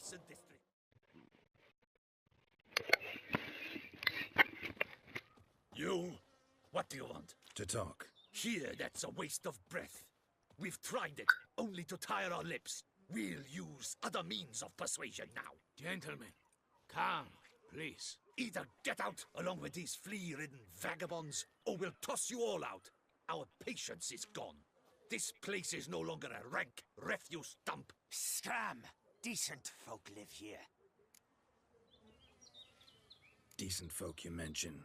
Thompson district. You? What do you want? To talk. Here, that's a waste of breath. We've tried it, only to tire our lips. We'll use other means of persuasion now. Gentlemen, calm, please. Either get out along with these flea-ridden vagabonds, or we'll toss you all out. Our patience is gone. This place is no longer a rank refuse dump. Scram! Decent folk live here. Decent folk you mention.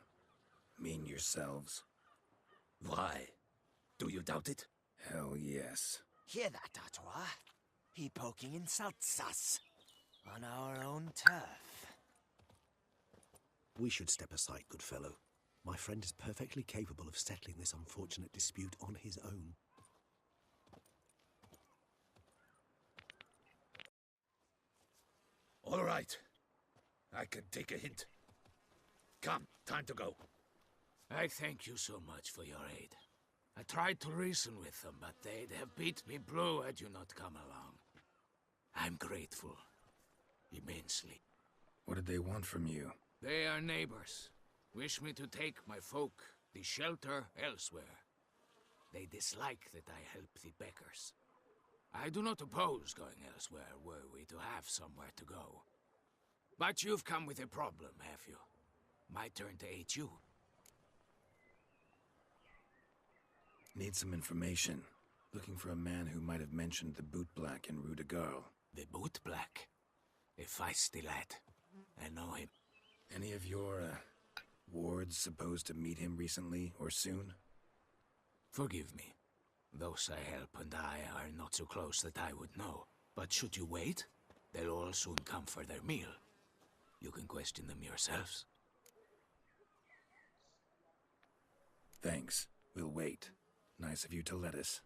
Mean yourselves. Why? Do you doubt it? Hell yes. Hear that, Artois? He poking insults us. On our own turf. We should step aside, good fellow. My friend is perfectly capable of settling this unfortunate dispute on his own. All right. I can take a hint. Come, time to go. I thank you so much for your aid. I tried to reason with them, but they'd have beat me blue had you not come along. I'm grateful. Immensely. What did they want from you? They are neighbors. Wish me to take my folk, the shelter, elsewhere. They dislike that I help the beggars. I do not oppose going elsewhere were we to have somewhere to go. But you've come with a problem, have you? My turn to aid you. Need some information. Looking for a man who might have mentioned the boot black in Rue de Garl. The boot black? A feisty lad. I know him. Any of your, wards supposed to meet him recently or soon? Forgive me. Those I help and I are not so close that I would know. But should you wait, they'll all soon come for their meal. You can question them yourselves. Thanks. We'll wait. Nice of you to let us.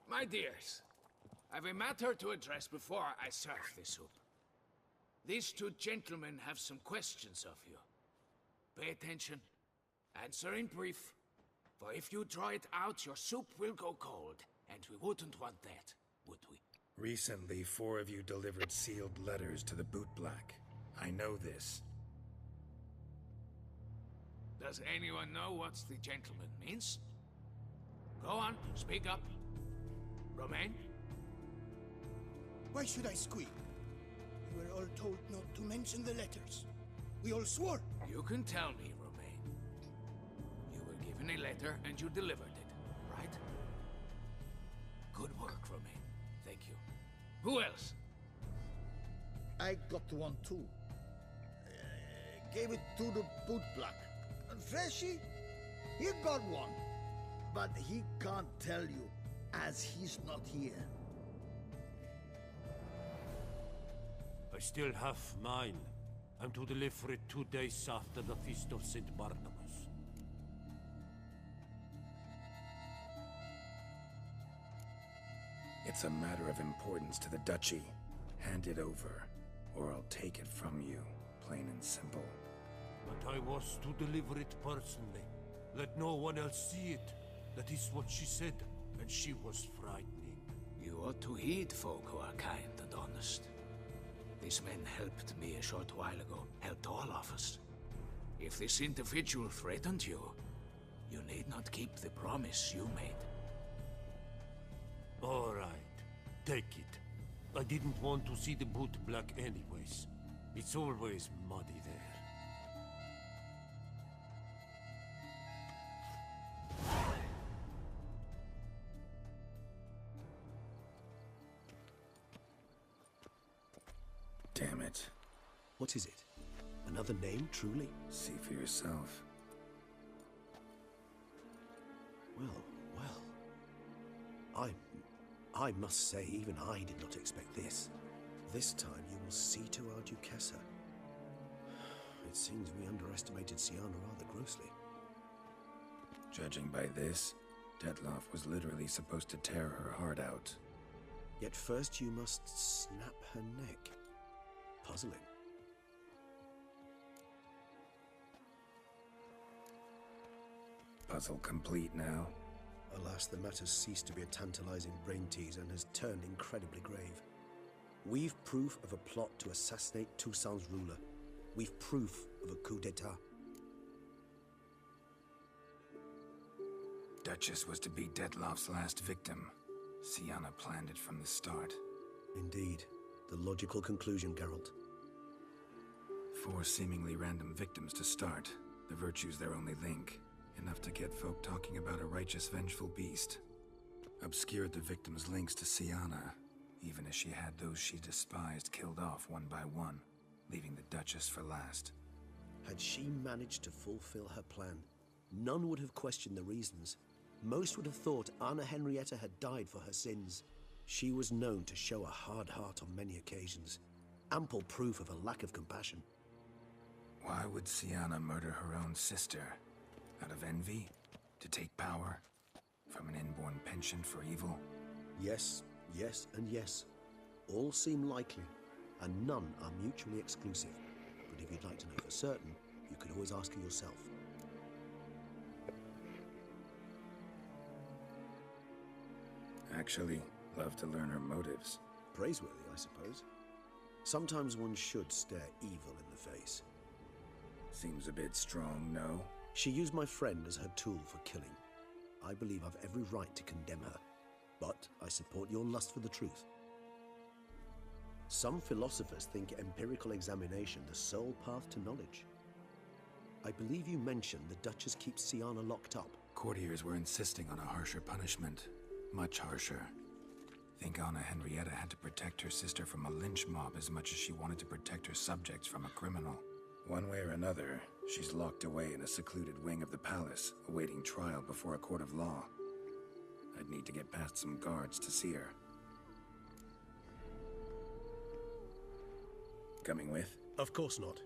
My dears, I've a matter to address before I serve the soup. These two gentlemen have some questions of you. Pay attention. Answer in brief. For if you draw it out, your soup will go cold. And we wouldn't want that, would we? Recently, 4 of you delivered sealed letters to the boot black. I know this. Does anyone know what the gentleman means? Go on, speak up. Romain? Why should I squeal? We were all told not to mention the letters. We all swore. You can tell me, Romain. You were given a letter and you delivered it, right? Good work, Romain. Thank you. Who else? I got one too. Gave it to the boot black. And Freshy, he got one. But he can't tell you, as he's not here. I still have mine. I'm to deliver it 2 days after the Feast of St. Barnabas. It's a matter of importance to the Duchy. Hand it over, or I'll take it from you, plain and simple. But I was to deliver it personally. Let no one else see it. That is what she said, and she was frightening. You ought to heed folk who are kind and honest. These men helped me a short while ago, helped all of us. If this individual threatened you, you need not keep the promise you made. All right, take it. I didn't want to see the boot black anyways. It's always muddy there. Damn it. What is it? Another name, truly? See for yourself. Well. I must say, even I did not expect this. This time you will see to our Duchessa. It seems we underestimated Sienna rather grossly. Judging by this, Detloff was literally supposed to tear her heart out. Yet first you must snap her neck. puzzling. Puzzle complete now. Alas, the matter's ceased to be a tantalizing brain teaser and has turned incredibly grave. We've proof of a plot to assassinate Toussaint's ruler. We've proof of a coup d'etat. Duchess was to be Detloff's last victim. Sienna planned it from the start. Indeed. The logical conclusion, Geralt. 4 seemingly random victims to start. The virtue's their only link. Enough to get folk talking about a righteous, vengeful beast. Obscured the victims' links to Sienna, even as she had those she despised killed off one by one, leaving the Duchess for last. Had she managed to fulfill her plan, none would have questioned the reasons. Most would have thought Anna Henrietta had died for her sins. She was known to show a hard heart on many occasions. Ample proof of a lack of compassion. Why would Sienna murder her own sister? Out of envy? To take power? From an inborn penchant for evil? Yes, yes, and yes. All seem likely, and none are mutually exclusive. But if you'd like to know for certain, you could always ask her yourself. Actually, love to learn her motives. Praiseworthy, I suppose. Sometimes one should stare evil in the face. Seems a bit strong, no? She used my friend as her tool for killing. I believe I've every right to condemn her, but I support your lust for the truth. Some philosophers think empirical examination the sole path to knowledge. I believe you mentioned the Duchess keeps Sienna locked up. Courtiers were insisting on a harsher punishment. Much harsher. Think Anna Henrietta had to protect her sister from a lynch mob as much as she wanted to protect her subjects from a criminal. One way or another, she's locked away in a secluded wing of the palace, awaiting trial before a court of law. I'd need to get past some guards to see her. Coming with? Of course not.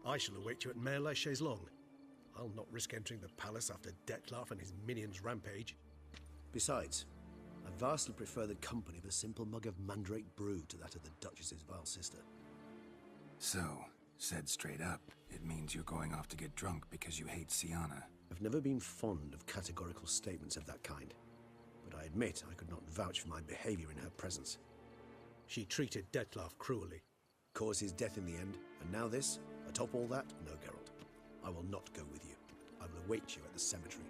I shall await you at Mare la Chaise-Longue. I'll not risk entering the palace after Detloff and his minions rampage. Besides, I vastly prefer the company of a simple mug of mandrake brew to that of the Duchess's vile sister. So, said straight up, it means you're going off to get drunk because you hate Sienna. I've never been fond of categorical statements of that kind, but I admit I could not vouch for my behavior in her presence. She treated Detloff cruelly, caused his death in the end, and now this? Atop all that? No, Geralt. I will not go with you. I will await you at the cemetery.